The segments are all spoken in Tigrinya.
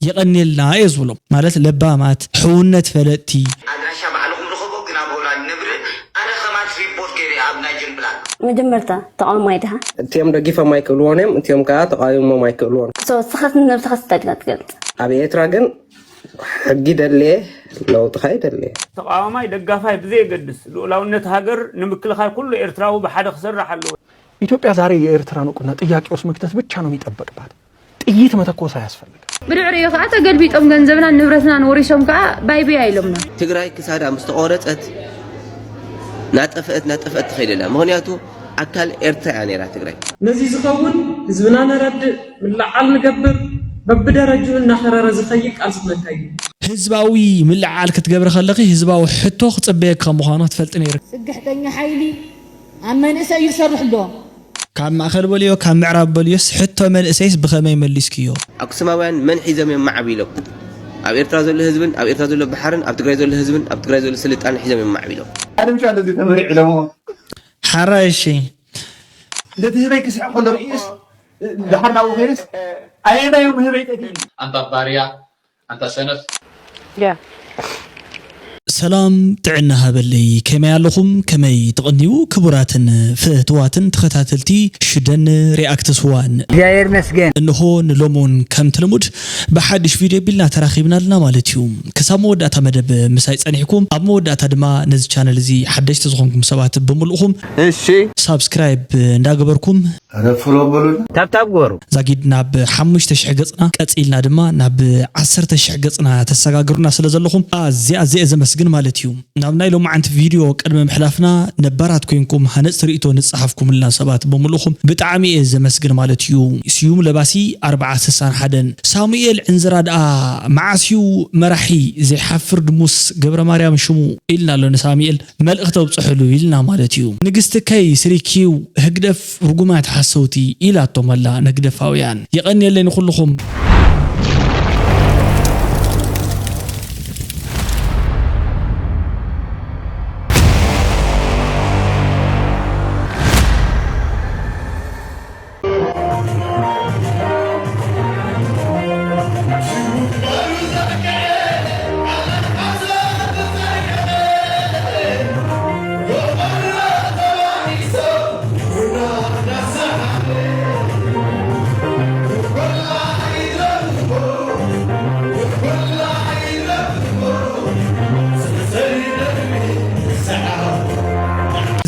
يقنيلنا يزولم مالت لبامات حونت فلتي أدراشا بعلهم رخبو جنا بولا نبر أنا خمات ريبورت كيري أبنا جن بلاك مجمرتا تقام مايدها انتيام دقيفة مايكل وانم انتيام كات قايم مايكل وان سخت نفس خستات قلت أبي يتراجن حقي دليه لو تخيل دليه تقاوماي دغافاي بزي قدس لولاونت هاجر نمكلخاي كل ኤርትራው بحد خسر حلو ኢትዮጵያ ዛሬ የኤርትራ ነው ቁና ጥያቄ ውስጥ መክተት ብቻ ነው የሚጠበቅባት ጥይት መተኮስ አያስፈልግም ብድዕሪዮ ከዓ ተገልቢጦም ገንዘብና ንብረትና ወሪሶም ከዓ ባይቢ አይሎምና ትግራይ ክሳዳ ምስተቆረፀት ናጠፈት ትኸይደላ ምክንያቱ አካል ኤርትራ ያኔራ ትግራይ ነዚ ዝኸውን ህዝብና ነረድ ምልዓል ንገብር በብደረጁ እናኸረረ ዝኸይቅ አልስመታይ ህዝባዊ ምልዓል ክትገብር ከለኺ ህዝባዊ ሕቶ ክጽበየክ ከምዃኑ ትፈልጥ ነይር ስግሕተኛ ሓይሊ ኣብ መንእሰይ ይሰርሕ ዶ ካብ ማእኸል በልዮ ካብ ምዕራብ በልዮስ ሕቶ መንእሰይስ ብኸመይ መሊስክዮ አክሱማውያን መን ሒዘም የማዕቢሎም ኣብ ኤርትራ ዘሎ ህዝብን ኣብ ኤርትራ ዘሎ ባሕርን ኣብ ትግራይ ዘሎ ህዝብን ኣብ ትግራይ ዘሎ ስልጣን ሒዘም የማዕቢሎም አድምጫ ለዚ ተመሪዕ ለሞ ሓራይሺ ለቲ ህበይ ክስዕ ኮሎ ርኢስ دحرنا وغيرس أين يوم هريتي أنت باريا أنت سنف يا سلام تعنا هبلي كما يالخم كما تغنيو كبراتن فتواتن تختاتلتي شدن رياكت سوان جاير مسجن انه نلومون كم تلمود بحدش فيديو بلنا تراخيبنا لنا مالتيوم كسامو داتا مدب مساي صنيحكم ابمو داتا دما نز channel زي حدش تزخونكم سبات بملؤكم እሺ سبسكرايب እንዳገበርኩም ረፍሎ በሉን ታብታብ ጎሩ ዛጊድና ብ5000 ገጽና ቀጽኢልና ድማ ናብ 10000 ገጽና ተሰጋግሩና ስለዘለኹም አዚያ ዘመስግን مالتيو نابنا لو معنت فيديو قدم محلافنا نبرات كوينكم هنص ريتو نصحفكم لنا سبات بملوخم بتعامي زمسجن مالتيو سيوم لباسي 461 ساموئيل عنزراد معسيو مرحي زي حفر دموس قبر مريم شمو إلنا لو نساميئل ملئخته بصحلو إلنا مالتيو نقست كي سريكيو هقدف رقومات حسوتي إلا توملا نقدفاويان يغني اللي نخلخم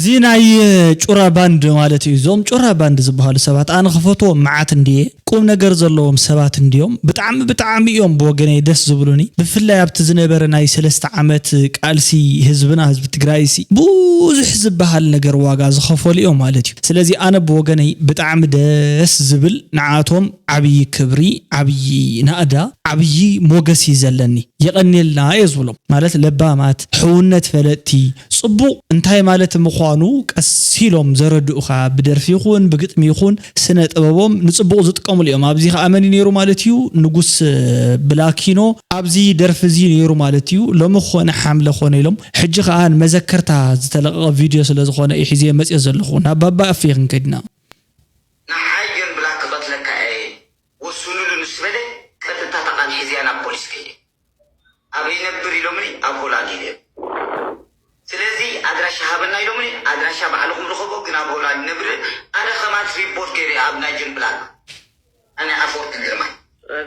زيناي ጩራ ባንድ ማለት እዩ ዞም ጩራ ባንድ ዝበሃሉ ሰባት ኣነ ክፈትዎ ማዓት እንዲየ ቁም ነገር ዘለዎም ሰባት እንዲዮም ብጣዕሚ እዮም ብወገነይ ደስ ዝብሉኒ ብፍላይ ኣብቲ ዝነበረ ናይ 3 ዓመት ቃልሲ ህዝብና ህዝብ ትግራይሲ ብዙሕ ዝበሃል ነገር ዋጋ ዝኸፈሉ እዮም ማለት እዩ ስለዚ ኣነ ብወገነይ ብጣዕሚ ደስ ዝብል ንዓቶም ዓብይ ክብሪ ዓብይ ናእዳ ዓብይ ሞገሲ ዘለኒ يقنيلنا يزولم مالت لبامات حونت فلتي صبو انتهي مالت مخوانو كسيلوم زردوخا بدرفي يخون بقطم يخون سنة طبابهم نصبو زطقمو اليوم ابزي امني نيرو مالتيو نغوس بلاكينو ابزي درفزي نيرو مالتيو لما خونه حمله خونه لهم حجي خان مذكرتا زتلقى فيديو سلازخونه يحيزي مصي زلخونا بابا افيرن كدنا نحاجن بلاك بطلك اي وسولو نسبله كتتا تقان حيزيانا بوليس كيدي أبي نبري لومني أبولاني ليه. سلزي أدرش هابنا يلومني أدرش بعلهم رخبو جنا بولاني نبري أنا خمات ريبورت كيري أبنا جن بلاك. أنا أفورت الجرمان.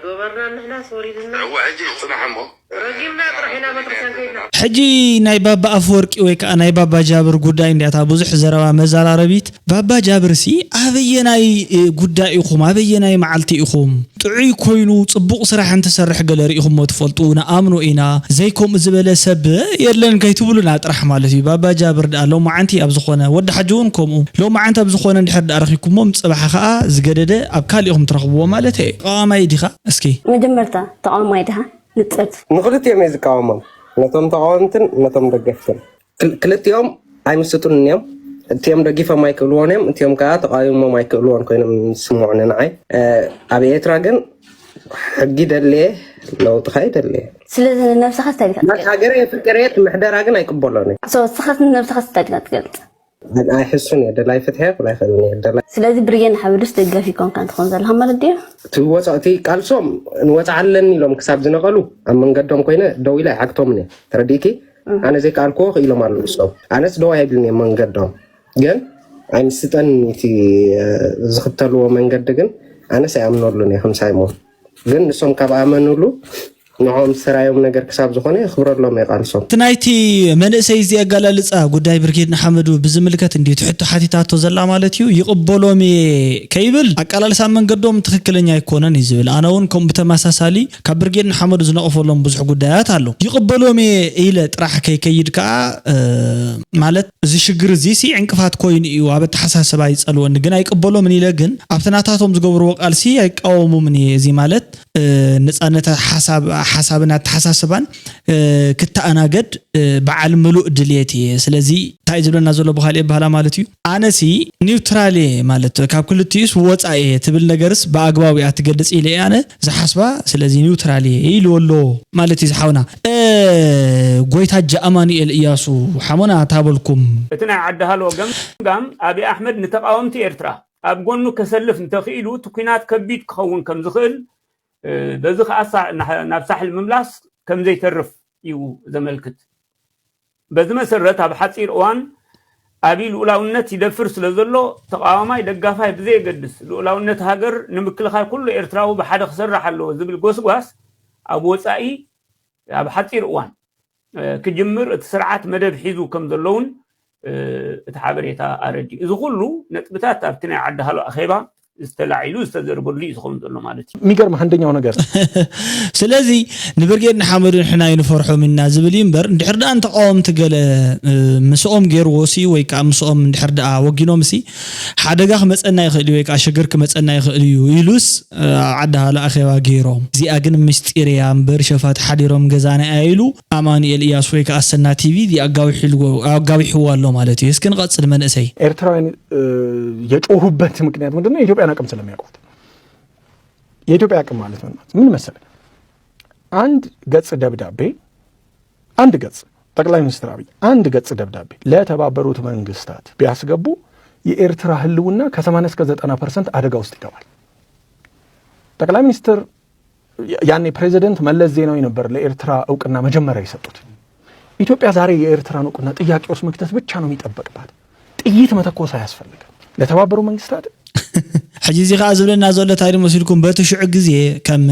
جوبرنا نحنا سوري لنا. هو عجيب صنع عمو. رجيمنا طرحنا مدرسة كينا. حجي ناي بابا أفورك ويك ناي بابا جابر قداين دي أتابوزح زروا مزال عربيت بابا جابر سي أبي ناي قداي إخوم أبي ناي معلتي إخوم تعي كوينو صبوق صراحة أنت سرح قلري إخوم وتفلطونا آمنوا إنا زيكم زبالة سب يرلن كيتبولنا أطرح مالتي بابا جابر لو ما عنتي أبزخونا ود حجونكم لو ما عنت أبزخونا نحد أرخيكم مم صباح خاء زجدة أبكال إخوم ترخبوا مالتي ما يديها اسكي مجمرتا تقام مايدها نتصرف نقولت يوم يزكاومم نتم تعاونتن نتم دقفتن كلت يوم أي مستون اليوم تيم دقيفة مايكل وانم تيم كات قايم مايكل وان كنا نسمعنا نعي أبي يتراجن حقي دليه لو تخيل دليه سلازم نفس خستات ما حاجري فكريت محدر راجن يقبلوني سخت نفس خستات قلت أنا أحسن يدلاي فتحة ولا يخلوني يدلاي. سلازي بريان حبلش تلقى كون كانت خنزة الهم رديه. توصلتي قالصوم نوصلني لهم كسب زنقلوا أما نقدم كوينة دويلة عكتومني ترديكي أنا زي قالكوا إلى ما نوصل أنا سدوا هيبلني ما نقدم جن أنا ستان في زختلوا ما نقدم أنا سأمنور لني هم سايمون جن نسوم كبا أمنولو نعم سرايوم نجار كسب زخانة خبر الله ما يقالصوم تنايتي من سيزي قال لسا قداي بركيد نحمدو بزملكات اندي تحطو حتيتاتو زلا مالتيو يقبلوا مي كيبل اقال لسا من قدوم تخكلنيا يكونن يزبل انا ون كوم بتماساسالي كبركيد نحمدو زنقفلهم بزح قدايات አሉ يقبلوا مي إلى طرح كيكيد كا مالت زي شجر زي سي عنقفات كوين ايو ابت حساسبا يصلو ان غنا يقبلوا من إلى جن ابتناتاتهم زغبرو قال سي يقاومو من زي مالت نصانت حسابنا تحساسبان كتأناقد بعل ملوء دليتي سلازي تايزبلنا زولو بخالي بحالا مالتيو آنسي نيوترالي مالتو كاب كل تيس وواتساي تبل نغرس باقباوي اتقدس إلي أنا زحاسبا سلازي نيوترالي إيلو اللو مالتي زحاونا قويت هجا أماني الإياسو حمونا تابلكم اتنا عدها لو قام أبي أحمد نتقاومتي إرترا أبقونو كسلف نتخيلو تكينات كبيت كخون كم زخيل بزخ أسع نفسح المملاس كم زي ترف يو زملكت بز مسرت بحصير اوان ابي الاولاونت يدفر سلازلو تقاوماي دغافاي بزي يقدس الاولاونت هاجر نمكلخاي كل ايرتراو بحد خسرحلو زبل غوسغاس ابو وصاي بحصير اوان كجمر تسرعات مدب حيزو كم زلون تحابريتا ارجي اذ كله نطبتات ابتنا عدها له اخيبا استلعيلو استدربلي يسخون دلو مالتي ميغرم عندኛው ነገር ስለዚህ ንብርጌድ ንሓመዱ ንሕና ይንፈርሑ ምና ዝብል ይምበር እንድሕር ዳኣ እንተቃወምቲ ገለ ምስኦም ገይርዎሲ ወይ ከዓ ምስኦም እንድሕር ዳኣ ወጊኖም ሲ ሓደጋ ክመፀና ይኽእል ወይ ከዓ ሽግር ክመፀና ይኽእል እዩ ኢሉስ ዓዳሃ ለኣኼባ ገይሮም እዚኣ ግን ምስጢር እያ እምበር ሸፋት ሓዲሮም ገዛና ኣይሉ ኣማኑኤል ኢያሱ ወይ ከዓ ሰና ቲቪ ኣጋዊሕዎ ኣሎ ማለት እዩ እስኪ ንቐፅል መንእሰይ ኤርትራውያን የጮሁበት ምክንያት ምንድነው ኢትዮጵያ አቅም ስለሚያውቁት የኢትዮጵያ አቅም ማለት ምን መሰለህ አንድ ገጽ ደብዳቤ አንድ ገጽ ጠቅላይ ሚኒስትር አብይ አንድ ገጽ ደብዳቤ ለተባበሩት መንግስታት ቢያስገቡ የኤርትራ ህልውና ከ80 እስከ 90% አደጋ ውስጥ ይገባል ጠቅላይ ሚኒስትር ያኔ ፕሬዚደንት መለስ ዜናዊ ነበር ለኤርትራ እውቅና መጀመሪያ የሰጡት ኢትዮጵያ ዛሬ የኤርትራን እውቅና ጥያቄ ውስጥ መክተት ብቻ ነው የሚጠበቅባት ጥይት መተኮስ አያስፈልግም ለተባበሩት መንግስታት حجيزي خازلنا زولة تاري مسؤولكم بتشع جزية كم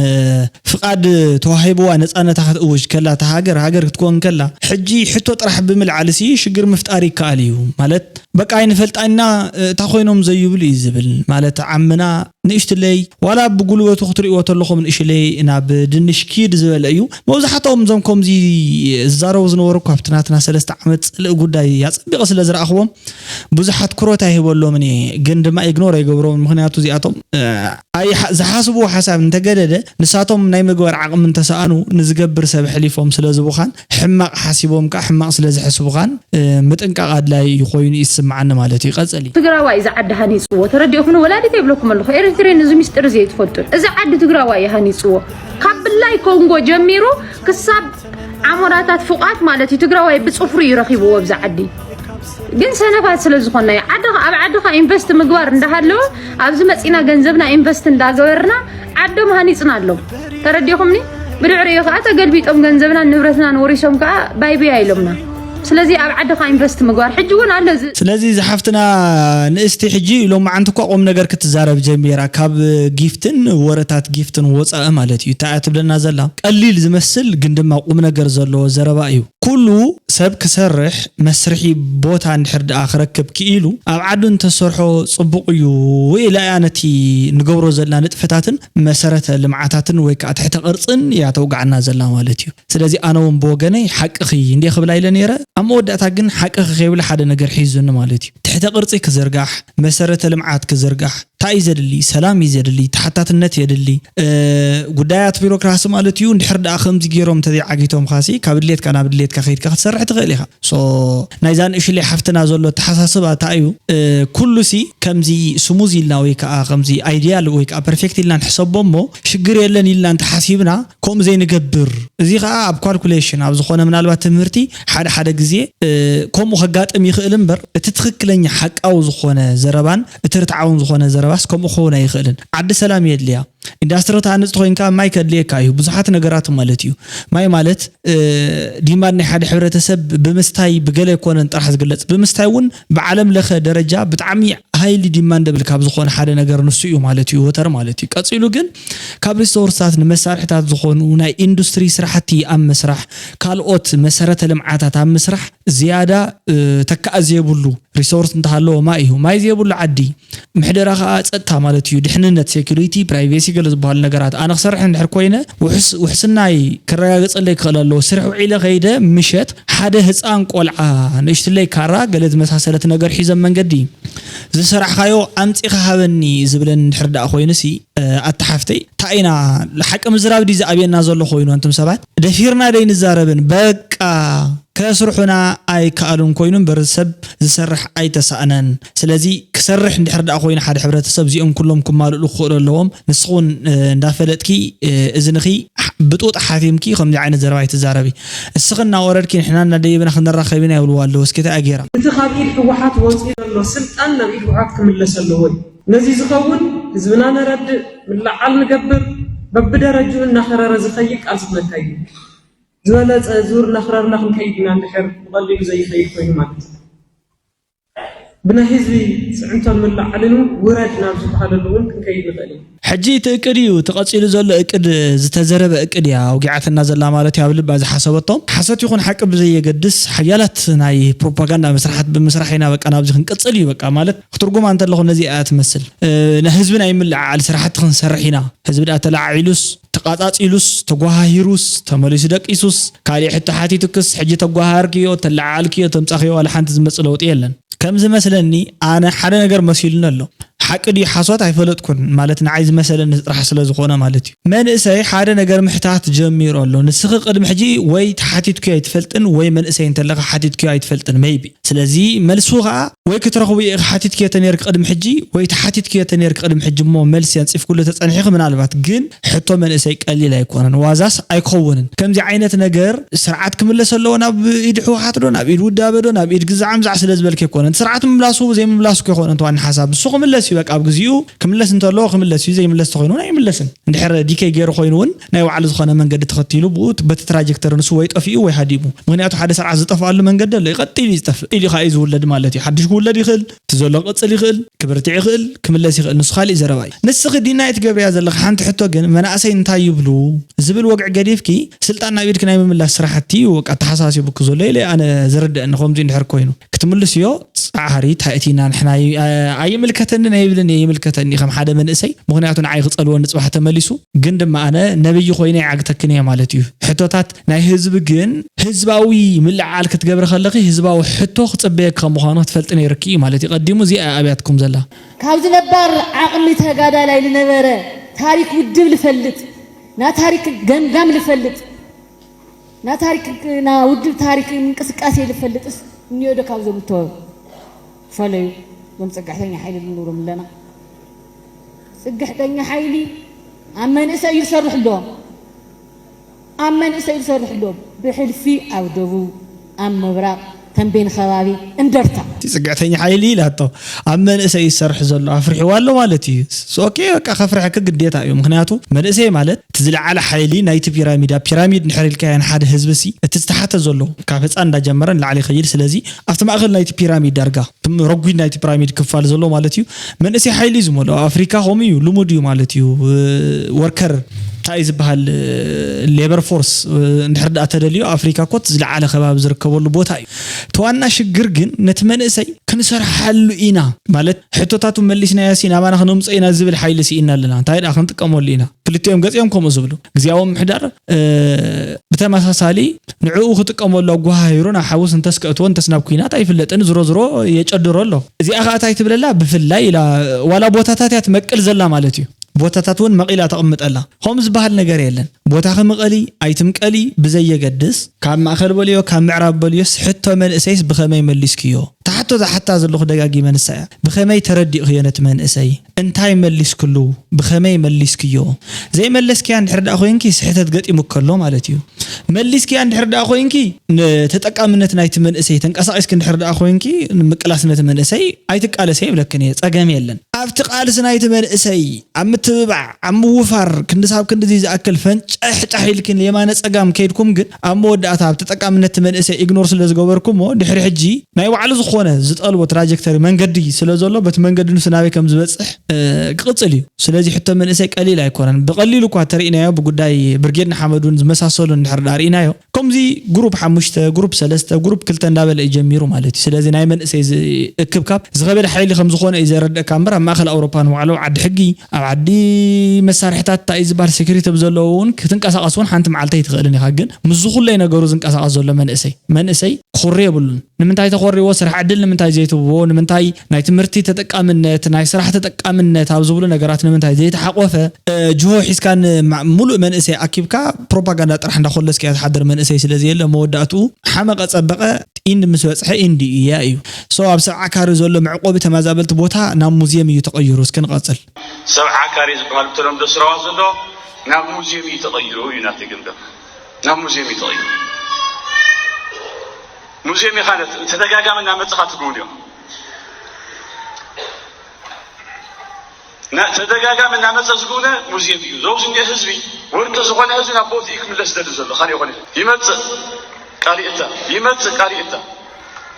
فقد توهيبوا نصانة تحت أوج كلا تهاجر تكون كلا حجي حتى طرح بمل على سي شجر مفتاري كاليو مالت بقى ينفلت أنا تاخوينهم زي يبلي زبل مالت عمنا نيشت لي ولا بقولوا تخطري وتلخو من إيش لي إنا بدنش كيد زبل أيو موزحتهم زمكم زي الزارو زنورو كابتناتنا سلست عمت الأجودة يصبغ سلزر أخوهم بزحت كروتا هي بقول له مني جند ما يجنور يجبرون مخنياتو زياتهم أي زحاسبوا حساب نتجدد نساتهم نايم جوار عقم من تسأنو نزجبر سبح ليفهم سلزبو خان حماق حاسبهم كحماق سلزح حسبو خان متنك قاد لا يخوين يسمعنا مالتي قصلي تقراوا إذا عد هني صوت ترديكم ولا تبلكم الله خير ترين زمي مستر زي تفضل إذا عد تقراوا هني صوت قبل لا يكونغو جميرو كسب عمراتات فوقات مالتي تقراوا بتصفري يرخيبوا وبز عدي ግን ሰነፋት ስለዝኾነ ዓድኻ ኢንቨስት ምግባር እንዳሃሎ ኣብዚ መፂና ገንዘብና ኢንቨስት እንዳገበርና ዓዶም ሃኒፅና ኣሎ ተረዲኹምኒ ብድዕሪኡ ከዓ ተገልቢጦም ገንዘብና ንብረትና ንወሪሶም ከዓ ባይብያ ኢሎምና ስለዚህ ኣብ ዓድኻ ኢንቨስት ምግባር ሕጂ እውን ኣሎ ስለዚህ ዝሓፍትና ንእስቲ ሕጂ ኢሎም ማዓንቲ እኮ ቆም ነገር ክትዛረብ ጀሚራ ካብ ጊፍትን ወረታት ጊፍትን ወፃእ ማለት እዩ ታኣት ብለና ዘላ ቀሊል ዝመስል ግን ድማ ቁም ነገር ዘለዎ ዘረባ እዩ ኩሉ ሰብ ክሰርሕ መስርሒ ቦታ እንድሕር ዳኣ ክረክብ ክኢሉ ኣብ ዓዱ እንተሰርሖ ፅቡቅ እዩ ወይ ላያነቲ ንገብሮ ዘለና ንጥፈታትን መሰረተ ልምዓታትን ወይ ከዓ ትሕተ ቅርፅን እያ ተውጋዕና ዘላ ማለት እዩ ስለዚ ኣነ እውን ብወገነይ ሓቅኺ እንዴ ክብላ ኢለ ነይረ أمودة تاجن حقق خيول حدا نجر حيزون مالتي تحت قرصي كزرقح مسارة المعاد كزرقح تاي زدلي سلام يزدلي تحتاتنت يدلي قدايات بيروقراس مالتيو ندحر دا خمس جيروم تدي عقيتهم خاسي كابدليت كان ابدليت كخيد كتسرح تغليها سو نايزان ايش اللي حفتنا زلو تحساسبا تايو كل سي كمزي سموزي لنا ويكا خمزي ايديال ويكا بيرفكت لنا نحسبهم شجر يلن إلا أنت حاسبنا كم زي نجبر زي خا بكالكوليشن أو زخونة من الوقت تمرتي حدا جزء كم وخجات يخلن بر تتخكلن حق أو زخونة زربان ترتعون زخونة زرباس كم أخونا يخلن عد سلام يدليا إندستريات عنص تخين كان ما يكدليه كايو بزحات نجارات مالتيو ما يمالت ديمان حد حبرة تسب بمستاي بقلة يكون راح تقلت بمستايون بعالم لخ درجة بتعمي هاي اللي ديمان دبل كاب زخون حدا نجار نسيو مالتيو وتر مالتيو كاتسيلو جن كابري سورسات نمسار حتى زخون وناي إندستري سرحتي أم مسرح كالوت مسارات لمعات أم مسرح زيادة تكأزيبولو ريسورس انتهالو ما إيهو ما يزيبولو عدي محدرها أتتا مالتيو دحننت سيكوريتي برايفسي قلت بهالنجارات أنا خسرح عند حركوينه وحسناي كراجس اللي قالوا سرحوا إلى غيده مشت حدا هزان قلعة نشتلي كارا قلت مسحسلة نجار حزم من قدي زي سرح خايو أنت إخهابني زبلن حرد أخوينسي التحفتي تاينا لحكم زراب دي زابي نازل خوينو أنتم سبعت دفيرنا دين الزاربن بقى كسرحنا أي كألون كوينون برسب زسرح أي تسأنن سلازي كسرح نحرد أخوين حد حبرة تسب زيهم كلهم كمال الأخور لهم نسخون دافلت كي إذنخي بتوت حاتم كي خم عين الزراعي تزاربي السخنا ورد كي إحنا ندي بناخذ الرخيبين يقولوا له وسكت أجيرا انتخابي الحوحات وصير له سلطان نبي الحوحات كمل لسلوي نزي زخون زمنا نرد من لعل نقبر ببدرجو النخرة زخيك أصلا كاي زولت زور نخرر نخل كيدنا نحر مغلق زي خير كوين مات بنا هزبي سعنتون من لعلنو وردنا بسبحان اللون كيد نغلي حجي تأكديو تقصيل زول أكد زتزرب أكديا وقعت النازل مالتي قبل بعض حساباتهم حسيت يكون حق بزي يقدس حيالات ناي بروباغندا مسرحات بمسرحينا بقى أنا بزخن قصلي بقى مالت اخترقوا ما أنت اللي نزي تمثل نحزبنا يمل على سرحات خنسرحينا حزبنا تلعيلوس تقاطات إلوس تجوهيروس تمارس دك إيسوس كاري حتى حاتي تكس حجي تجوهاركيو تلعالكيو تمسخيو على حنت زمسلوت يلن كم زي مثلاً أنا حدا نجار مسيلنا له حق دي حصوات عفلتكن مالتنا عايز مثلاً راح أسأل زخونة مالتي ما نسأي حدا نجار محتاج جمير له نسخ قدم حجي وي تحتيت كي يتفلتن وي من إسين تلقى حتيت كي يتفلتن ميبي سلازي ملسوغة وي كترخوي حتيت كي تنيرك قدم حجي وي تحتيت كي تنيرك قدم حجي مو ملسيان صف كله تتنحيق من علبات جن حتى من إسي قليل يكونن وازاس أيكونن كم زي عينة نجار سرعات كمل سلونا بيد حوحاتنا بيد ودابنا بيد جزعم زع سلاز بالك يكونن سرعات ملاسو زي ملاسو كيكون أنتوا عن حساب السوق ملاسي بقى أبغزيو كملس أنت الله كملس زي ملس تخينون أي ملسن ندحر ديكي غير خينون نايو على زخانة من قد تختيلو بوت بتتراجكتر نسويت أفيو ويحديبو مغنياتو حدا سرعة زطفو من قد اللي يقتل يزطف اللي خايز ولد مالتي حدش ولد يخل تزلق قصل يخل كبرتي يخل كملس يخل نسخالي زرباي نسخ دينا يتقبر يا زلق حنت حتى جن من أسي انتاي يبلو زبل وقع قريفكي سلطان نبيد كنا من الله سرحتي وقع تحساسي بكزو ليلي أنا زرد أن خمزين نحر كوينو كتملس يو عهري تأتينا نحنا أي ملكتنا يبلن أي ملكتني خم حدا من إسي مغنياتون عاي قصلوا نصبح تملسوا جند ما أنا نبي خويني عقتكني مالتيو حتوتات ناي هزب جن هزباوي من العال كتجبر خلقي هزباوي حتو خصبيك خمخانات فلتني ركي مالتي قدموا زي أبياتكم زلا كاوز نبر عقلي تهجادا لاي لنبره تاريخ ودب لفلت نا تاريخ جم لفلت نا تاريخ نا ودب تاريخ انقسقاسي لفلتس نيودو كاوز متو فليو ومصقحتني حيل النورم لنا صقحتني حيلي أمن إسا يسرح لهم أمن إسا يسرح لهم بحلفي أو دبو أم مبراق تنبين خوابي اندرتا صقحتني حيلي لا تو أمن إسا يسرح زلو أفرحي والو مالتي اوكي وكا خفرحك قديتا يوم مخنياتو من إسا مالت تزلع على حيلي نايت بيراميد نحر الكيان حاد حزبسي تستحت زلو كافت أندا جمرن لعلي خيل سلازي أفتما أغل نايت بيراميد درجة تم رقوي نايت بيراميد كفال زلو مالتيو من إسا حيلي زمولو أفريكا هوميو لوموديو مالتيو وركر تايز بهال الليبر فورس نحرد أتدليو أفريكا كوت زلع على خباب زركبوا اللي بوتاي ተዋና ሽግር ግን ነቲ መንእሰይ ክንሰርሓሉ ኢና ማለት ሕቶታቱ መሊስና ያሲና ማና ክንምፀኢና ዝብል ሓይሊ ሲኢና ኣለና እንታይ ዳ ክንጥቀመሉ ኢና ክልቲኦም ገጽዮም ከምኡ ዝብሉ ግዝያዊ ምሕዳር ብተመሳሳሊ ንዕኡ ክጥቀመሉ ኣጓሂሩና ሓውስ እንተስከእትዎ እንተስናብ ኩናት ኣይፍለጥን ዝሮ ዝሮ የጨድሮ ኣሎ እዚኣ ከዓ እንታይ ትብለላ ብፍላይ ኢላ ዋላ ቦታታት እያ ትመቅል ዘላ ማለት እዩ ቦታታት እውን መቂላ ተቐምጠላ ከምዚ ዝበሃል ነገር የለን ቦታ ከምቀሊ ኣይትምቀሊ ብዘየገድስ ካብ ማእከል በልዮ ካብ ምዕራብ በልዮስ ሕቶ መንእሰይስ ብኸመይ መሊስክዮ ተሓቶ ሓታ ዘለኹ ደጋጊ መንእሰያ ብኸመይ ተረዲእኽዮ ነቲ መንእሰይ እንታይ መሊስክሉ ብኸመይ መሊስክዮ ዘይመለስክያ እንድሕር ዳ ኮይንኪ ስሕተት ገጢሙ ከሎ ማለት እዩ መሊስክያ እንድሕር ዳ ኮይንኪ ተጠቃምነት ናይቲ መንእሰይ ተንቀሳቂስክ እንድሕር ዳ ኮይንኪ ምቅላስ ነቲ መንእሰይ ኣይትቃለሰ ይብለክን ፀገም የለን ኣብቲ ቃልስ ናይቲ መንእሰይ ምትባዕ ምውፋር ክንድሳብ ክንድዚ ዝኣክል ፈንጨሕ ጫሂልክን የማነ ፀጋም ከይድኩም ግን ኣብ መወዳእታ ኣብ ተጠቃምነት መንእሰይ ኢግኖር ስለ ዝገበርኩሞ ድሕሪ ሕጂ ናይ ባዕሉ ዝኾነ ዝጠልቦ ትራጀክተሪ መንገዲ ስለ ዘሎ በቲ መንገዲ ንሱ ናበይ ከም ዝበፅሕ ክቅፅል እዩ ስለዚ ሕቶ መንእሰይ ቀሊል ኣይኮነን ብቐሊሉ እኳ ተርእናዮ ብጉዳይ ብርጌድና ሓመዱን ዝመሳሰሉ እንድሕር ዳርእናዮ ከምዚ ግሩፕ 5 ግሩፕ 3 ግሩፕ 2 እንዳበለ ይጀሚሩ ማለት እዩ ስለዚ ናይ መንእሰይ እክብካብ ዝኸበደ ሓይሊ ከም ዝኾነ እዩ ዘረድእካ እምበር ኣብ ማእከል ኣውሮፓ ንባዕሉ ዓዲ ሕጊ ኣብ ዓዲ መሳርሕታት ታይ ዝባል ሴኩሪቲ ብዘለውን ክትንቀሳቀሱን ሓንቲ መዓልቲ ይትኽእልን ኢኻ ግን ምዝ ኩለይ ነገሩ ዝንቀሳቀስ ዘሎ መንእሰይ ኮሪ የብሉን ንምንታይ ተኮሪዎ ስራሕ ዕድል ንምንታይ ዘይትብዎ ንምንታይ ናይ ትምህርቲ ተጠቃምነት ናይ ስራሕ ተጠቃምነት ኣብ ዝብሉ ነገራት ንምንታይ ዘይተሓቆፈ ጅሆ ሒስካን ሙሉእ መንእሰይ ኣኪብካ ፕሮፓጋንዳ ጥራሕ እንዳኮለስኪያ ተሓድር መንእሰይ ስለዚ የለ መወዳእቱ ሓመቀ ፀበቀ ጢን ምስ በፅሐ ኢንዲ እያ እዩ ሶ ኣብ ሰብዓ ካሪ ዘሎ መዕቆቢ ተመዛበልቲ ቦታ ናብ ሙዚየም እዩ ተቀይሩ እስክንቀፅል ሰብዓ ካሪ ዝበሃል ብተለምዶ ስራዋ ዘሎ ናብ ሙዚየም እዩ ተቀይሩ እዩ ናቲ ግምገም ናብ ሙዚየም እዩ ተቀይሩ ሙዚየም ይኻነት ተደጋጋሚ ናብ መፅኻ ትግውን እዮም ተደጋጋሚ ናብ መፀ ዝግውነ ሙዚየም እዩ ዘውዝ እንደ ህዝቢ ወርቂ ዝኾነ ህዝቢ ናብ ቦትኡ ክምለስ ደሊ ዘሎ ካሊእ ይኮነ ይመፅእ ቃሊእታ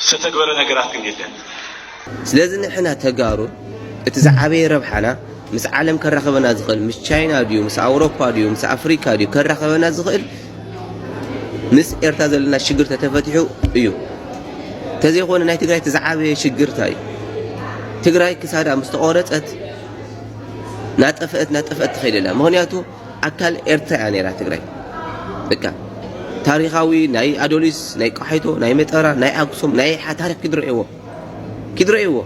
ዝተተግበረ ነገራት ግን የለን ስለዚ ንሕና ተጋሩ እቲ ዝዓበየ ረብሓና ምስ ዓለም ከራኸበና ዝኽእል ምስ ቻይና ድዩ ምስ ኣውሮፓ ድዩ ምስ ኣፍሪካ ድዩ ከራኸበና ዝኽእል ምስ ኤርትራ ዘለና ሽግር ተተፈቲሑ እዩ ተዘይኮነ ናይ ትግራይ ተዝዓበየ ሽግርታ እዩ ትግራይ ክሳዳ ምስ ተቆረፀት ናጠፍአት ትኸይደላ ምክንያቱ ኣካል ኤርትራ እያ ነይራ ትግራይ በቃ ታሪኻዊ ናይ ኣዶሊስ ናይ ቃሒቶ ናይ መጠራ ናይ ኣክሱም ናይ ታሪክ ክድረእይዎ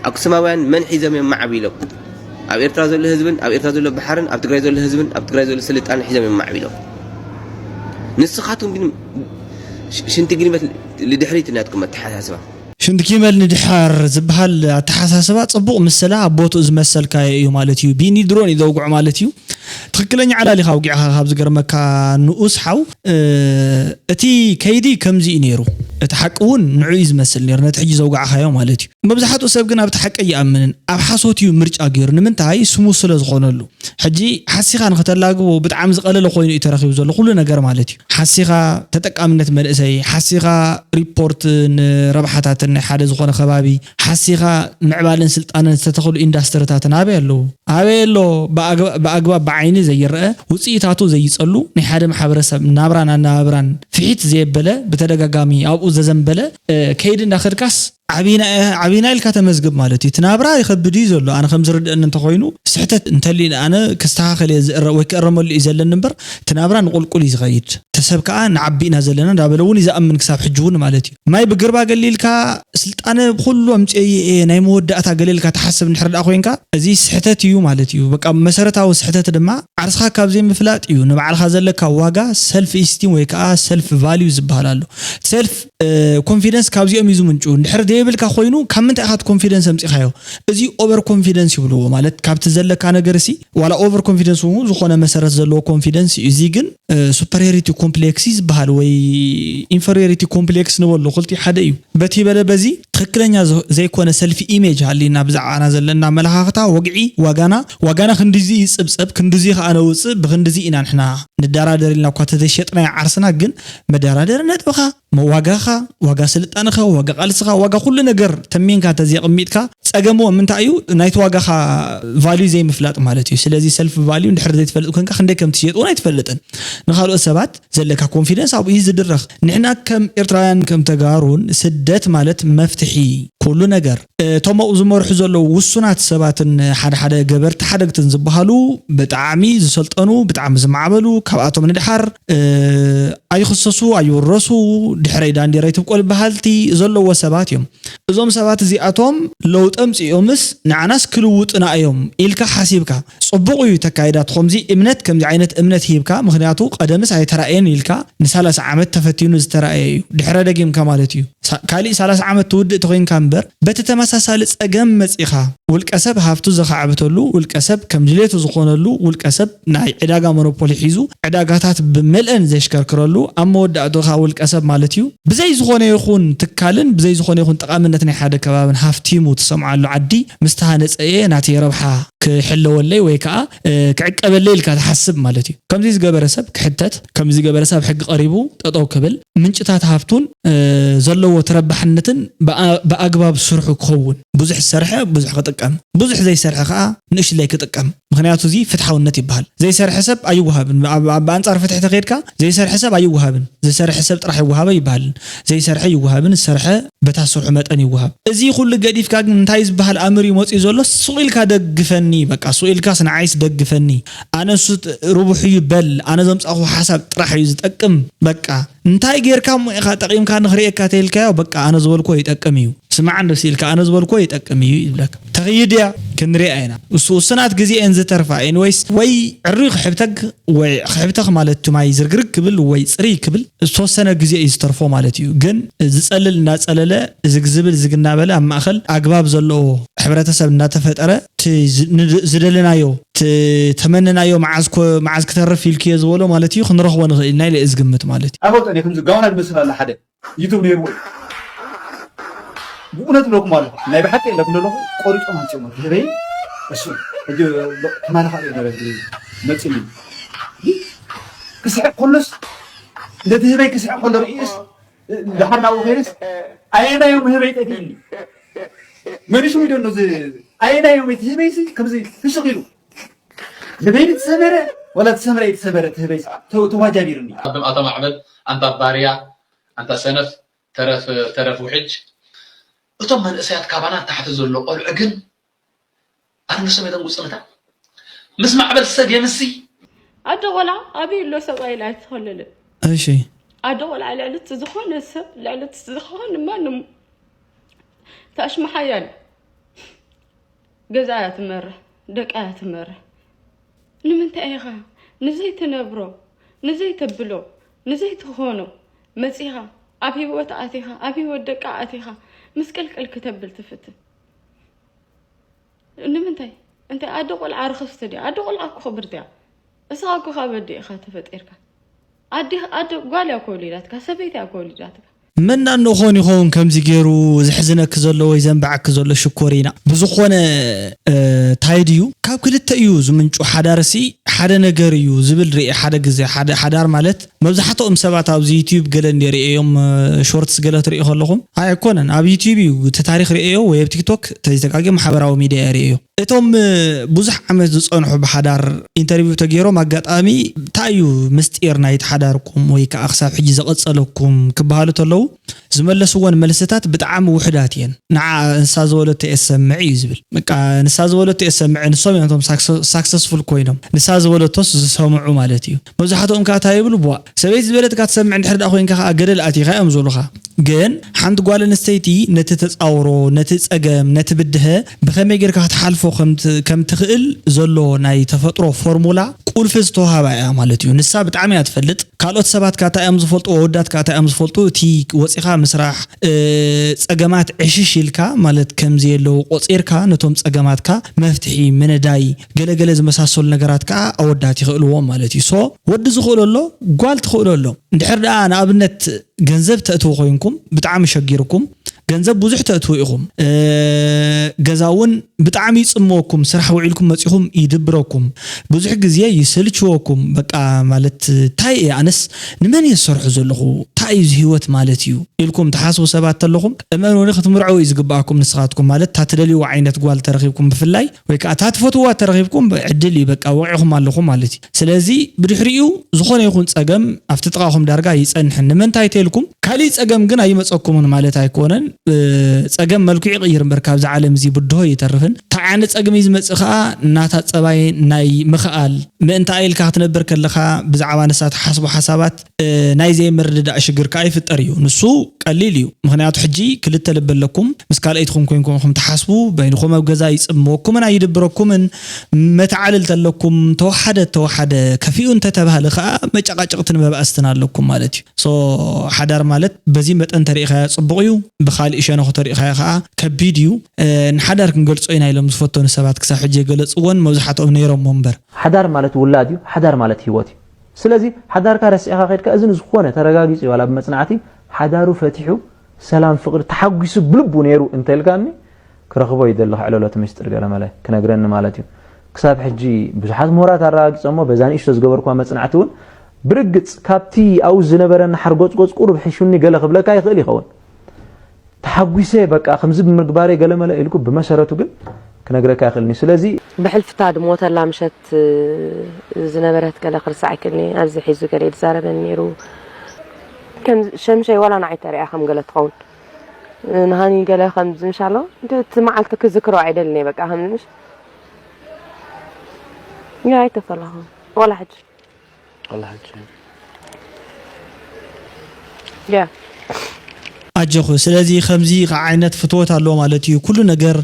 ኣክሱማውያን መን ሒዞም የማዕቢሎም ኣብ ኤርትራ ዘሎ ህዝብን ኣብ ኤርትራ ዘሎ ባሕርን ኣብ ትግራይ ዘሎ ህዝብን ኣብ ትግራይ ዘሎ ስልጣን ሒዞም የማዕቢሎም ንስኻትኩም ግን ሽንቲ ግልመት ልድሕሪት እናትኩም ኣተሓሳስባ ሽንቲ ኪመል ንድሓር ዝበሃል ኣተሓሳስባ ፅቡቕ ምስላ ኣቦቱ ዝመሰልካ እዩ ማለት እዩ ቢኒ ድሮን ይዘውጉዕ ማለት እዩ ትክክለኛ ዓላሊኻ ውጊዕኻ ካብ ዝገርመካ ንኡስ ሓው እቲ ከይዲ ከምዚ እዩ ነይሩ እቲ ሓቂ እውን ንዑ ዝመስል ነይሩ ነቲ ሕጂ ዘውጋዕኻዮ ማለት እዩ መብዛሕትኡ ሰብ ግን ኣብቲ ሓቂ ይኣምንን ኣብ ሓሶት እዩ ምርጫ ገይሩ ንምንታይ ስሙ ስለ ዝኾነሉ ሕጂ ሓሲኻ ንክተላግቦ ብጣዕሚ ዝቐለለ ኮይኑ እዩ ተረኺቡ ዘሎ ኩሉ ነገር ማለት እዩ ሓሲኻ ተጠቃምነት መንእሰይ ሓሲኻ ሪፖርት ንረብሓታትን ናይ ሓደ ዝኾነ ከባቢ ሓሲኻ ምዕባልን ስልጣንን ዝተተኽሉ ኢንዳስትሪታት ኣበይ ኣሎ ብኣግባብ ብዓይኒ ዘይረአ ውፅኢታቱ ዘይፀሉ ናይ ሓደ ማሕበረሰብ ናብራን ኣናብራን ፍሒት ዘየበለ ብተደጋጋሚ ኣብኡ ዘዘንበለ ከይዲ እንዳኸድካስ ዓቢና ኢልካ ተመዝግብ ማለት እዩ ትናብራ ይኸብድ እዩ ዘሎ ኣነ ከም ዝርድአኒ እንተኮይኑ ስሕተት እንተሊና ኣነ ክስተኻኸል ወይ ክእረመሉ እዩ ዘለኒ እምበር ትናብራ ንቁልቁል እዩ ዝኸይድ ተሰብ ከዓ ንዓቢና ዘለና እንዳበለ እውን ይዝኣምን ክሳብ ሕጂ እውን ማለት እዩ ማይ ብግርባ ገሊልካ ስልጣነ ኩሉ ኣምፅየ ናይ መወዳእታ ገሊልካ ተሓስብ እንድሕር ዳ ኮይንካ እዚ ስሕተት እዩ ማለት እዩ በቃ መሰረታዊ ስሕተት ድማ ዓርስኻ ካብ ዘይምፍላጥ እዩ ንባዕልኻ ዘለካ ዋጋ ሰልፍ ኢስቲም ወይ ከዓ ሰልፍ ቫልዩ ዝበሃል ኣሎ ሰልፍ ኮንፊደንስ ካብዚኦም እዩ ዝምንጩ እንድሕር ዘይብልካ ኮይኑ ካብ ምንታይ ኢኻ ኮንፊደንስ ኣምፂኻዮ እዚ ኦቨር ኮንፊደንስ ይብልዎ ማለት ካብቲ ዘለካ ነገር ሲ ዋላ ኦቨር ኮንፊደንስ እውን ዝኾነ መሰረት ዘለዎ ኮንፊደንስ እዩ እዚ ግን ሱፐሪዮሪቲ ኮምፕሌክስ ዝበሃል ወይ ኢንፌሪዮሪቲ ኮምፕሌክስ ንበሎ ክልቲ ሓደ እዩ በቲ በለ በዚ ትክክለኛ ዘይኮነ ሰልፊ ኢሜጅ ሃሊና ብዛዕባና ዘለና መለኻኽታ ወግዒ ዋጋና ክንድዚ ይፅብፀብ ክንድዚ ከዓ ነውፅእ ብክንድዚ ኢና ንሕና ንደራደር ኢልና እኳ ተዘይሸጥናዮ ዓርስና ግን መደራደር ነጥብኻ ዋጋኻ ዋጋ ስልጣንኻ ዋጋ ቃልስኻ ዋጋ ኩሉ ነገር ተሚንካ ተዚይ ቅሚጥካ ፀገሞ ምንታይ እዩ ናይቲ ዋጋኻ ቫልዩ ዘይ ምፍላጥ ማለት እዩ ስለዚ ሰልፍ ቫልዩ እንድሕር ዘይ ትፈልጥ ኮንካ ክንደይ ከም ትሸጥ ወይ ትፈልጥን ንኻልኦት ሰባት ዘለካ ኮንፊደንስ ኣብኡ ይዝድረኽ ንሕና ከም ኤርትራውያን ከም ተጋሩን ስደት ማለት መፍትሒ ኩሉ ነገር እቶም ዝመርሑ ዘለዉ ውሱናት ሰባትን ሓደ ገበርቲ ሓደግትን ዝበሃሉ ብጣዕሚ ዝሰልጠኑ ብጣዕሚ ዝማዕበሉ ካብኣቶም ንድሓር ኣይኽሰሱ ኣይወረሱ ድሕረ ዳንዴራ ይትብቆል በሃልቲ ዘለዎ ሰባት እዮም እዞም ሰባት እዚኣቶም ለውጥ ኣምፂኦምስ ንዓናስ ክልውጥና እዮም ኢልካ ሓሲብካ ጽቡቕ እዩ ተካይዳት ከምዚ እምነት ከምዚ ዓይነት እምነት ሂብካ ምክንያቱ ቀደምስ ኣይተራእየን ኢልካ ን30 ዓመት ተፈቲኑ ዝተራእየ እዩ ድሕረ ደጊምካ ማለት እዩ ካሊእ 30 ዓመት ትውድእ ተኮይንካ እምበር በቲ ተመሳሳሊ ፀገም መፂኻ ውልቀ ሰብ ሃፍቱ ዘኻዕብተሉ ውልቀ ሰብ ከም ድሌቱ ዝኾነሉ ውልቀ ሰብ ናይ ዕዳጋ ሞኖፖሊ ሒዙ ዕዳጋታት ብመልአን ዘሽከርክረሉ ኣብ መወዳእቱኻ ውልቀ ሰብ ማለት እዩ ብዘይ ዝኾነ ይኹን ትካልን ብዘይ ዝኾነ ይኹን ጠቃምነት ናይ ሓደ ከባብን ሃፍቲሙ ትሰምዓሉ ዓዲ ምስተሃነፀየ ናተይ ረብሓ ክሕለወለይ ወይ ከዓ ክዕቀበለይ ኢልካ ትሓስብ ማለት እዩ ከምዚ ዝገበረ ሰብ ክሕተት ከምዚ ዝገበረ ሰብ ሕጊ ቀሪቡ ጠጠው ክብል ምንጭታት ሃፍቱን ዘለዎ ተረባሕነትን በኣግባብ ስርሑ ክኸውን ብዙሕ ሰርሐ ብዙሕ ክጥቀም ብዙሕ ዘይሰርሐ ከዓ ንእሽተይ ክጥቀም ምክንያቱ እዚ ፍትሓውነት ይበሃል ዘይሰርሐ ሰብ ኣይወሃብን በኣንጻር ፍትሒ ተኸይድካ ዘይሰርሐ ሰብ ኣይወሃብን ዘይሰርሐ ሰብ ጥራሕ ይወሃበ ይበሃል ዘይሰርሐ ይወሃብን ዝሰርሐ በታ ስርሑ መጠን ይወሃብ እዚ ኩሉ ገዲፍካ ግን እንታይ ዝበሃል ኣምር ይመጽእ ዘሎ ሱኢልካ ደግፈኒ በቃ ሱኢልካ ስንዓይስ ደግፈኒ ኣነሱ ሩቡሕ ይበል ኣነ ዘምጻኹ ሓሳብ ጥራሕ እዩ ዝጠቅም በቃ እንታይ ጌርካ ሞኢኻ ጠቂምካ ንኽሪኤካ ተይልካዮ በቃ ኣነ ዝበልኮ ይጠቅም እዩ ስማዕ እንደስ ኢልካ ኣነ ዝበልኮ ይጠቅም እዩ ይብለክ ተኸይድያ ክንሪአ ኢና ውስናት ግዜአን ዝተርፋ ኤንዌይስ ወይ ዕሩይ ክሕብተክ ወይ ክሕብተክ ማለት ማይ ዝርግርግ ክብል ወይ ፅሪ ክብል ዝተወሰነ ግዜ እዩ ዝተርፎ ማለት እዩ ግን ዝፀልል እናፀለለ ዝግዝብል ዝግናበለ ኣብ ማእኸል ኣግባብ ዘለዎ ሕብረተሰብ እናተፈጠረ ዝደለናዮ ተመነናዮ መዓዝ ክተርፍ ኢልክዮ ዝበሎ ማለት እዩ ክንረኽቦ ንኽእል ናይ ልእዝ ግምት ማለት እዩ ኣፈልጠን ከምዚ ጋውና ዝመስል ኣላ ሓደ ዩቱብ ነይሩ بقولت لكم ماله لا بحكي لكم له قريت ما تسمع هذي بس أجو ما له خالد ما تسمع كسر كلش ده تهري كسر كل رئيس دحرنا وغيرس أين يوم هري تديني ما نشوف يدون نزل أين يوم تهري كم زي تشغله هذي تسمره ولا تسمره تسمره تهري تو ما جابيرني أدم أحمد أنت باريا أنت سنف ترف وحج እቶም መንእሰያት ካባናት ታሕቲ ዘሎ ቆልዑ ግን ኣነ ሰመደን ውፅነታ ምስ ማዕበል ሰብ የምሲ ኣደቆላ ኣበይ ሎ ሰብኣይ ላይ ትኸለለ እሺ ኣደቆላ ልዕልት ዝኾነ ሰብ ልዕልት ዝኾነ ማንም ታሽመሓያል ገዛያ ትመርሕ ደቃያ ትመርሕ ንምንታይ ኢኻ ንዘይ ትነብሮ ንዘይ ተብሎ ንዘይ ትኾኖ መፂኻ ኣብ ሂወት ኣቲኻ ኣብ ሂወት ደቃ ኣቲኻ مسكلكل كتبل تفتن نمنتاي انت ادقل عرخستدي ادقل اكو خبرتي اساكو خبدي خاتفت ايركا ادي قالي اكو ليلاتك سبيتي اكو ليلاتك من انه خوني خون كمزي غيرو زحزنك زلو ወይ ዘንባዓክ ዘሎ ሽኮሪና ብዙኾነ ታይድዩ ካብ ክልተ እዩ ዝምንጩ ሓዳርሲ ሓደ ነገር እዩ ዝብል ርኢ ሓደ ግዜ ሓዳር ማለት መብዛሕትኦም ሰባት ኣብ ዩቲዩብ ገለ እንሪኦም ሾርትስ ገለ ትርኢ ከለኹም ኣይኮነን ኣብ ዩቲዩብ እዩ ታሪክ ርእዮ ወይ ኣብ ቲክቶክ ተዘጋገ ማሕበራዊ ሚድያ ርእዮ እቶም ብዙሕ ዓመት ዝጸንሑ ብሓዳር ኢንተርቪው ተገይሮም አጋጣሚ ታዩ ምስጢር ናይት ሓዳርኩም ወይ ከኣኽሳብ ሕጂ ዘቐጸለኩም ክበሃሉ ተለው ዝመለስዎን መልሰታት ብጣዕሚ ውሕዳት እየን ንዓ እንሳ ዝበለተ የሰምዕ እዩ ዝብል በቃ እንሳ ዝበለተ የሰምዕ ንሶም እዮም ሳክሰስፉል ኮይኖም ንሳ ዝበለቶስ ዝሰምዑ ማለት እዩ መብዛሕትኦም ከዓ እንታይ ይብሉ ቧ ሰበይት ዝበለትካ ትሰምዕ እንድሕር ዳ ኮይንካ ገደል ኣቲኻ እዮም ዝብሉኻ ግን ሓንቲ ጓል ኣንስተይቲ ነቲ ተጻውሮ ነቲ ጸገም ነቲ ብድህ ብኸመይ ጌርካ ክትሓልፎ ከም ትኽእል ዘሎ ናይ ተፈጥሮ ፎርሙላ ቁልፊ ዝተዋሃባ እያ ማለት እዩ ንሳ ብጣዕሚ እያ ትፈልጥ ካልኦት ሰባት ካታ እዮም ዝፈልጡ ወዳት ካታ እዮም ዝፈልጡ እቲ ወፂኻ ምስራሕ ጸገማት ዕሽሽ ኢልካ ማለት ከምዚ የለው ቆፂርካ ነቶም ጸገማትካ መፍትሒ መነዳይ ገለገለ ዝመሳሰሉ ነገራት ከዓ ኣወዳት ይኽእልዎም ማለት እዩ ሶ ወዲ ዝኽእለሎ ጓል ትኽእለሎ እንድሕር ዳ ንኣብነት ገንዘብ ተእትው ኮይንኩም ብጣዕሚ ሸጊርኩም ገንዘብ ብዙሕ ተእትውኢኹም ገዛውን ብጣዕሚ ይጽምወኩም ስራሕ ውዒልኩም መጽኹም ይድብረኩም ብዙሕ ግዜ ይስልችወኩም በቃ ማለት ታይ ኣነስ ንመን ይሰርሑ ዘለኹ ታይ ህይወት ማለት እዩ ኢልኩም ተሓስቡ ሰባት ተለኹም እመኑኒ ክትምርዑ ይዝግባኣኩም ንስኻትኩም ማለት ታትደልዩ ዓይነት ጓል ተረኺብኩም ብፍላይ ወይ ከዓ ታትፈትዋ ተረኺብኩም ዕድል በቃ ወዒኹም ኣለኹም ማለት እዩ ስለዚ ብድሕሪኡ ዝኾነ ይኹን ጸገም ኣብቲ ጥቃኹም ዳርጋ ይጸንሕ ንምንታይ ተልኩም ካሊ ጸገም ግን ኣይመጸኩምን ማለት ኣይኮነን ጸገም መልክዕ ይቕይር እምበር ካብዚ ዓለም እዚ ብድሆ ይተርፍን ታዓነ ጸገም ይዝመጽእ ኸኣ እናታ ጸባይ ናይ ምኽኣል ምእንታ ኢልካ ክትነብር ከለኻ ብዛዕባ ንሳት ሓስቡ ሓሳባት ናይ ዘይምርድዳእ ሽግር ከዓ ይፍጠር እዩ ንሱ ቀሊል እዩ ምክንያቱ ሕጂ ክልተ ልበለኩም ምስ ካልአይትኩም ኮይንኩም ተሓስቡ በይንኩም ኣብ ገዛ ይጽምወኩምን ኣይድብረኩምን መተዓልል ተለኩም ተወሓደ ከፊኡ እንተተባህለ ከዓ መጨቃጨቅትን መባእስትን ኣለኩም ማለት እዩ ሶ ሓዳር ማለት በዚ መጠን ተሪኢኻ ጽቡቕ እዩ ብኻሊእ ሸነኹ ተሪኢኻ ከዓ ከቢድ እዩ ንሓዳር ክንገልጾ ኢና ኢሎም ዝፈተኑ ሰባት ክሳብ ሕጂ ገለጽዎን መብዛሕትኦም ነይሮም እምበር ሓዳር ማለት ውላድ እዩ ሓዳር ማለት ህይወት እዩ ስለዚ ሓዳርካ ረሲዕኻ ከድካ እዝን ዝኾነ ተረጋጊጹ ዋላ ብመጽናዕቲ ሓዳሩ ፈቲሑ ሰላም ፍቅሪ ተሓጒሱ ብልቡ ነይሩ እንተልካኒ ክረኽቦ ይደለኹ ዕለሎት ምስጥር ገለ መለ ክነግረኒ ማለት እዩ ክሳብ ሕጂ ብዙሓት ምሁራት ኣረጋጊጾሞ በዛን እሽቶ ዝገበርኳ መጽናዕቲ እውን ብርግጽ ካብቲ ኣው ዝነበረና ሓርጎጽጎጽ ቁርብ ሕሹኒ ገለ ክብለካ ይኽእል ይኸውን ተሓጒሰ በቃ ከምዚ ብምግባሬ ገለ መለ ኢልኩ ብመሰረቱ ግን ክነግረካ ይኽእልኒ ስለዚ ብሕልፍታ ድሞተላ ምሸት ዝነበረት ገለ ክርሳዕ ይክእልኒ ኣብዚ ሒዙ ገለ ይዛረበኒ ነይሩ ከም ሸምሸይ ወላ ንዓይ ተሪኣ ከም ገለ ትኸውን ንሃኒ ገለ ከምዚ እንሻሎ እቲ መዓልቲ ክዝክሮ ኣይደልኒ በቃ ከምዚ ያ ኣይተፈላኹ ወላ ሕጂ ያ ኣጀኹ ስለዚ ከምዚ ዓይነት ፍትወት ኣሎ ማለት እዩ ኩሉ ነገር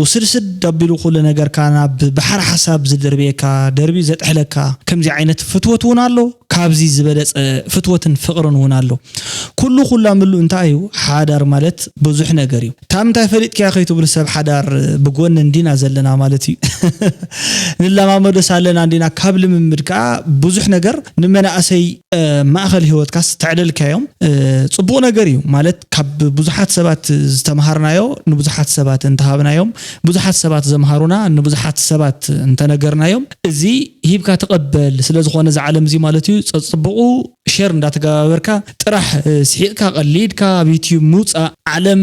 ውስድስድ ኣቢሉ ኩሉ ነገር ካናብ ብሓር ሓሳብ ዝድርቤካ ደርቢ ዘጥሕለካ ከምዚ ዓይነት ፍትወት እውን ኣሎ ካብዚ ዝበለጸ ፍትወትን ፍቅርን እውን ኣሎ ኩሉ ኩላምሉ እንታይ እዩ ሓዳር ማለት ብዙሕ ነገር እዩ ታምታይ ፈሊጥካ ከይትብል ሰብ ሓዳር ብጎን እንዲና ዘለና ማለት እዩ ንለማመዶ ሳለና እንዲና ካብ ልምምድ ከዓ ብዙሕ ነገር ንመናእሰይ ማእኸል ህይወትካስ ተዕደልካዮም ጽቡቕ ነገር እዩ ማለት ካብ ብዙሓት ሰባት ዝተማሃርናዮ ንብዙሓት ሰባት እንተሃብናዮም ብዙሓት ሰባት ዘምሃሩና ንብዙሓት ሰባት እንተነገርናዮም እዚ ሂብካ ተቀበል ስለዝኾነ ዝዓለም እዚ ማለት እዩ ጽቡቁ ሼር እንዳተገባበርካ ጥራሕ ስሒቕካ ቀሊድካ ዩቲዩብ ሙፃ ዓለም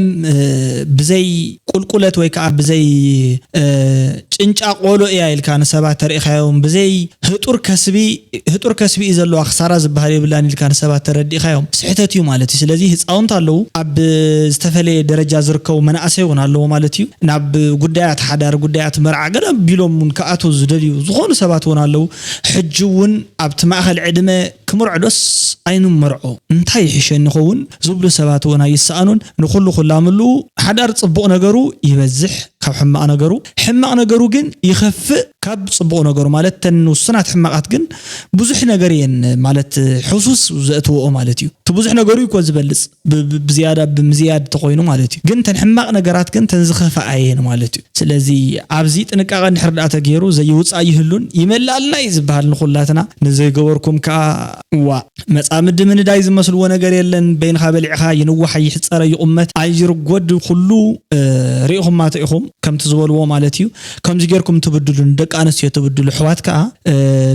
ብዘይ ቁልቁለት ወይ ከዓ ብዘይ ጭንጫ ቆሎ እያ ኢልካ ንሰባት ተሪኢኻዮም ብዘይ ህጡር ከስቢ ዘለዎ ክሳራ ዝበሃል ይብላን ኢልካ ንሰባት ተረዲእኻዮም ስሕተት እዩ ማለት እዩ ስለዚ ህፃውንት ኣለዉ ኣብ ዝተፈለየ ደረጃ ዝርከቡ መናእሰይ እውን ኣለዎ ማለት እዩ ናብ ጉዳያት ሓዳር ጉዳያት መርዓ ገለ ቢሎም ከኣቱ ዝደልዩ ዝኾኑ ሰባት እውን ኣለዉ ሕጂ እውን ኣብቲ ማእኸል ዕድመ ክምርዕዶስ ኣይንመርዖ እንታይ ይሕሸኒ ኸውን ዝብሉ ሰባት እውን ኣይሰኣኑን ንኹሉ ኩላምሉ ሓዳር ጽቡቕ ነገሩ ይበዝሕ ካብ ሕማቕ ነገሩ ግን ይኸፍእ ካብ ጽቡቕ ነገሩ ማለት ተንውስናት ሕማቃት ግን ብዙሕ ነገር የን ማለት ሕሱስ ዘእትውኦ ማለት እዩ ብዙሕ ነገሩ ይኮን ዝበልጽ ብዝያዳ ብምዝያድ ተኾይኑ ማለት እዩ ግን ተን ሕማቕ ነገራት ግን ተንዝኸፈ ኣየን ማለት እዩ ስለዚ ኣብዚ ጥንቃቐ ንሕርዳእ ተገይሩ ዘይውፃእ ይህሉን ይመላልና ይዝበሃል ንኹላትና ንዘይገበርኩም ከዓ ዋ መጻምድ ምንዳይ ዝመስልዎ ነገር የለን በይንኻ በሊዕኻ ይንዋሕ ይሕፀረ ይቁመት ኣይርጎድ ኩሉ ሪኢኹም ማተኢኹም ከምቲ ዝበልዎ ማለት እዩ ከምዚ ጌርኩም ትብድሉን ደቂ ኣንስትዮ ትብድሉ ሕዋት ከዓ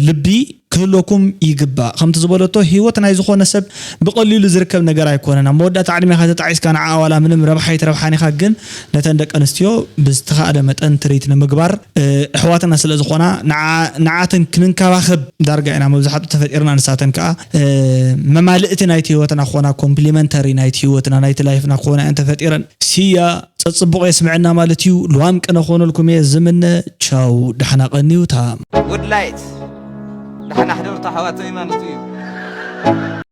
ልቢ ክህሎኩም ይግባእ ከምቲ ዝበለቶ ህይወት ናይ ዝኾነ ሰብ ብቐሊሉ ዝርከብ ነገር ኣይኮነን መወዳእታ ዕድሜኻ ተጣዒስካ ንዓኣ ዋላ ምንም ረብሓ ይትረብሓኒኻ ግን ነተን ደቂ ኣንስትዮ ብዝተኻእለ መጠን ትርኢት ንምግባር ኣሕዋትና ስለ ዝኾና ንዓተን ክንንከባኸብ ዳርጋ ኢና መብዛሕትኡ ተፈጢርና ንሳተን ከዓ መማልእቲ ናይቲ ህይወትና ክኾና ኮምፕሊመንተሪ ናይቲ ህይወትና ናይቲ ላይፍና ክኾና እየን ተፈጢረን ስያ ጽቡቕ የስምዐና ማለት እዩ ልዋም ቅነ ኾነልኩም እየ ዝምነ ቻው ደሕና ቀኒዩ ታ Wood light. نحن حضرت حواتي ما نطيب